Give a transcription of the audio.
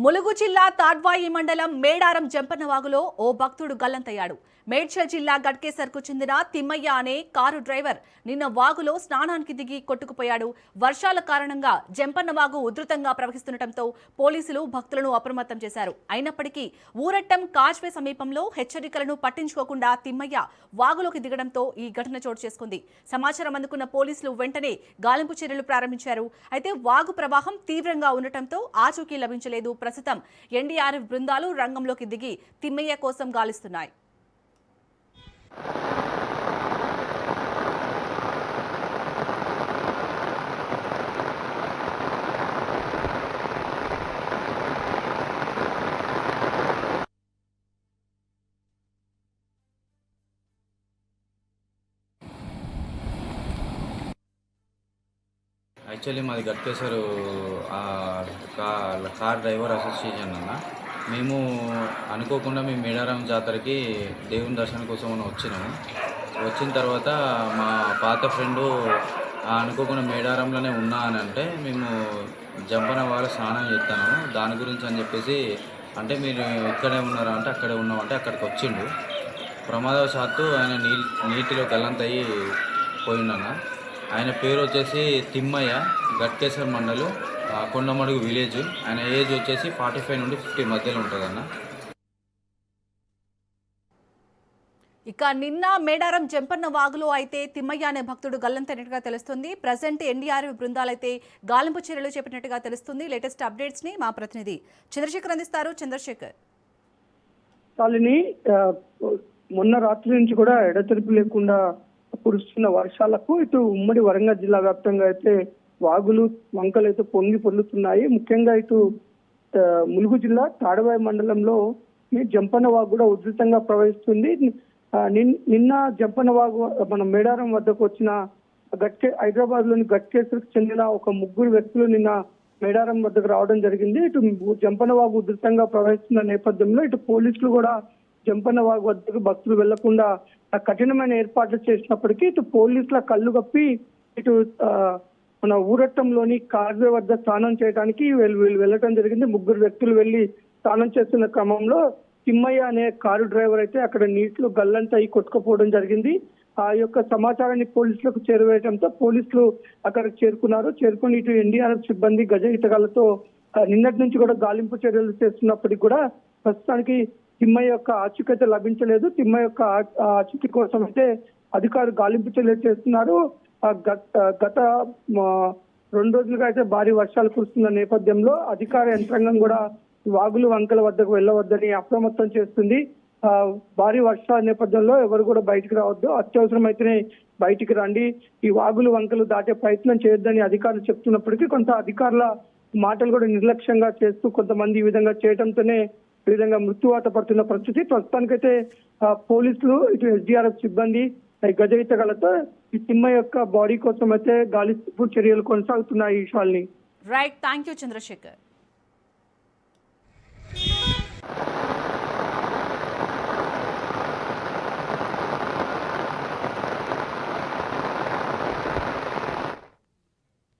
ములుగు జిల్లా తాడ్వాయి మండలం మేడారం జంపన్నవాగులో ఓ భక్తుడు గల్లంతయ్యాడు. మేడ్చల్ జిల్లా గట్కేసర్కు చెందిన తిమ్మయ్య అనే కారు డ్రైవర్ నిన్న వాగులో స్నానానికి దిగి కొట్టుకుపోయాడు. వర్షాల కారణంగా జంపన్నవాగు ఉధృతంగా ప్రవహిస్తుండటంతో పోలీసులు భక్తులను అప్రమత్తం చేశారు. అయినప్పటికీ ఊరట్టం కాజ్వే సమీపంలో హెచ్చరికలను పట్టించుకోకుండా తిమ్మయ్య వాగులోకి దిగడంతో ఈ ఘటన చోటు చేసుకుంది. సమాచారం అందుకున్న పోలీసులు వెంటనే గాలింపు చర్యలు ప్రారంభించారు. అయితే వాగు ప్రవాహం తీవ్రంగా ఉండటంతో ఆచూకీ లభించలేదు. ప్రస్తుతం ఎన్డీఆర్ఎఫ్ బృందాలు రంగంలోకి దిగి తిమ్మయ్య కోసం గాలిస్తున్నాయి. యాక్చువల్లీ మాది గట్కేసర్ కార్ డ్రైవర్ అసోసియేషన్ అన్న. మేము అనుకోకుండా మేము మేడారం జాతరకి దేవుని దర్శనం కోసం వచ్చినాము. వచ్చిన తర్వాత మా పాత ఫ్రెండు అనుకోకుండా మేడారంలోనే ఉన్నా అని అంటే మేము జంపన్నవాగులో స్నానం చేస్తాను దాని గురించి అని చెప్పేసి అంటే మీరు ఇక్కడే ఉన్నారా అంటే అక్కడే ఉన్నామంటే అక్కడికి వచ్చిండు. ప్రమాదవశాత్తు ఆయన నీటిలో గల్లంతయ్యి పోయిండన్న. ఆయన పేరు వచ్చేసి తిమ్మయ్య, గట్కేసర్ మండలం, కొండమడుగు విలేజ్. ఆయన ఏజ్ వచ్చేసి 45 నుండి 50 మధ్యలో ఉంటుందన్న. ఇక నిన్న మేడారం జంపన్న వాగులో అయితే తిమ్మయ్య అనే భక్తుడు గల్లంతైనట్టుగా తెలుస్తుంది. ప్రజెంట్ ఎన్డీఆర్ఎఫ్ బృందాలైతే గాలింపు చర్యలు చేపట్టినట్టుగా తెలుస్తుంది. లేటెస్ట్ అప్డేట్స్ ని మా ప్రతినిధి చంద్రశేఖర్ అందిస్తారు. చంద్రశేఖర్, మొన్న రాత్రి నుంచి కూడా ఎడతెరిపి లేకుండా కురుస్తున్న వర్షాలకు ఇటు ఉమ్మడి వరంగల్ జిల్లా వ్యాప్తంగా అయితే వాగులు వంకలు అయితే పొంగి పొర్లుతున్నాయి. ముఖ్యంగా ఇటు ములుగు జిల్లా తాడవాయి మండలంలో ఈ జంపన్నవాగు కూడా ఉధృతంగా ప్రవహిస్తుంది. నిన్న జంపన్నవాగు మన మేడారం వద్దకు వచ్చిన హైదరాబాద్ లోని గట్కేసర్కు చెందిన ఒక 3 వ్యక్తులు నిన్న మేడారం వద్దకు రావడం జరిగింది. ఇటు జంపన్నవాగు ఉధృతంగా ప్రవహిస్తున్న నేపథ్యంలో ఇటు పోలీసులు కూడా జంపన్నవాగు వద్దకు భక్తులు వెళ్లకుండా కఠినమైన ఏర్పాట్లు చేసినప్పటికీ ఇటు పోలీసుల కళ్ళు కప్పి ఇటు మన ఊరట్టంలోని కాజ్వే వద్ద స్నానం చేయడానికి వీళ్ళు వెళ్ళటం జరిగింది. 3 వ్యక్తులు వెళ్లి స్నానం చేస్తున్న క్రమంలో తిమ్మయ్య అనే కారు డ్రైవర్ అయితే అక్కడ నీటిలో గల్లంతయి కొట్టుకుపోవడం జరిగింది. ఆ యొక్క సమాచారాన్ని పోలీసులకు చేరువేయడంతో పోలీసులు అక్కడికి చేరుకుని ఇటు ఎన్డీఆర్ఎఫ్ సిబ్బంది గజ ఈతగాళ్లతో నిన్నటి నుంచి కూడా గాలింపు చర్యలు చేస్తున్నప్పటికీ కూడా ప్రస్తుతానికి తిమ్మయ్య యొక్క ఆచూకీ లభించలేదు. తిమ్మయ్య యొక్క ఆచూకీ కోసం అయితే అధికారులు గాలింపు చర్యలు చేస్తున్నారు. గత 2 రోజులుగా అయితే భారీ వర్షాలు కురుస్తున్న నేపథ్యంలో అధికార యంత్రాంగం కూడా వాగులు వంకల వద్దకు వెళ్ళవద్దని అప్రమత్తం చేస్తుంది. భారీ వర్షాల నేపథ్యంలో ఎవరు కూడా బయటికి రావద్దు, అత్యవసరం అయితేనే బయటికి రండి, ఈ వాగులు వంకలు దాటే ప్రయత్నం చేయొద్దని అధికారులు చెప్తున్నప్పటికీ కొంత అధికారుల మాటలు కూడా నిర్లక్ష్యంగా చేస్తూ కొంతమంది ఈ విధంగా చేయడంతోనే ఈ విధంగా మృత్యువాత పడుతున్న పరిస్థితి. ప్రస్తుతానికైతే పోలీసులు ఇటు ఎస్డీఆర్ఎఫ్ సిబ్బంది గజ ఈతగాళ్లతో ఈ తిమ్మయ్య యొక్క బాడీ కోసం అయితే గాలింపు చర్యలు కొనసాగుతున్నాయి. Right, thank you Chandrasekhar.